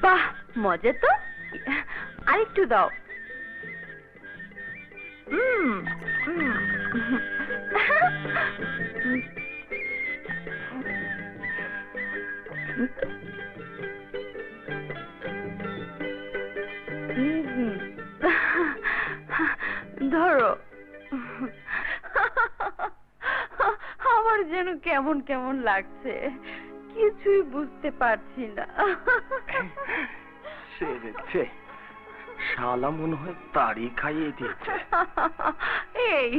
বাহ, মজা তো। আরেকটু দাও। ধরো। আমার যেন কেমন কেমন লাগছে, কিছুই বুঝতে পারছি না। সেরেছে, শালা মনে হয় তারই খাইয়ে দিয়েছে। এই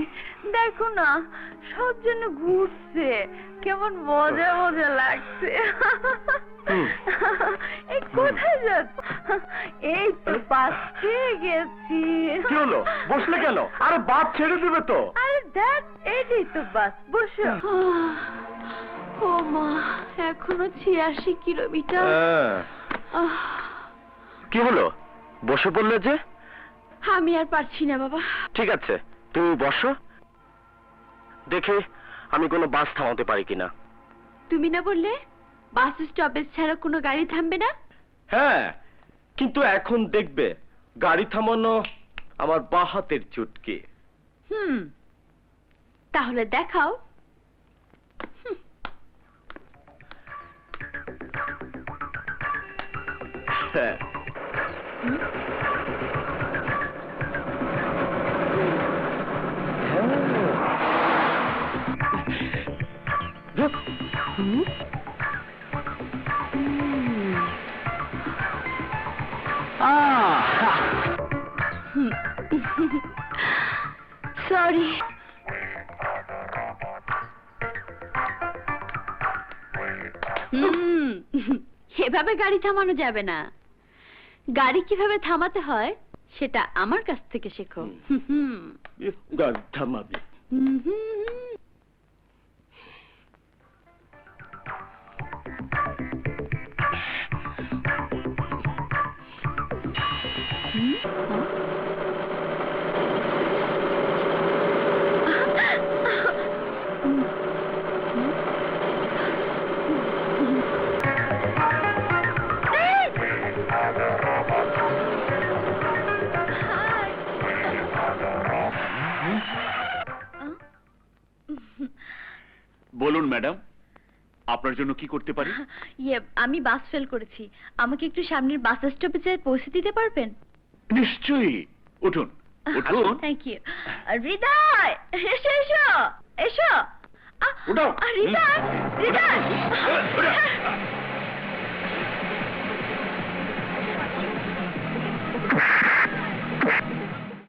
দেখো না, সব যেন ঘুরছে, কেমন মজা মজা লাগছে। এই কোথায় যাচ্ছ? এই তো বাস পেয়ে গেছি। কি হলো, বসলে কেন? আরে বাস ছেড়ে দিবে তো। আরে দেখ, এইটাই তো বাস, বসো। ও মা, এখনো 86 কিলোমিটার। কি হলো, বসে পড়লে যে? আমি আর পারছি না বাবা। ঠিক আছে, তুমি বসো, দেখে আমি কোনো বাস থামাতে পারি কিনা। তুমি না বললে বাস স্টপেজ ছাড়া কোনো গাড়ি থামবে না? হ্যাঁ, কিন্তু এখন দেখবে গাড়ি থামানো আমার বাঁ হাতের চুটকি। তাহলে দেখাও। হ্যাঁ। সরি। এভাবে গাড়ি থামানো যাবে না। গাড়ি কিভাবে থামাতে হয় সেটা আমার কাছ থেকে শেখো। গাড়ি থামাবি? বলুন ম্যাডাম, আপনার জন্য কি করতে পারি? আমি বাস ফেল করেছি, আমাকে একটু সামনের বাস স্টপেজে পৌঁছে দিতে পারবেন? নিশ্চয়ই, উঠুন উঠুন। Thank you. হৃদয়, এসো এসো এসো। উঠাও। হৃদয়, হৃদয়।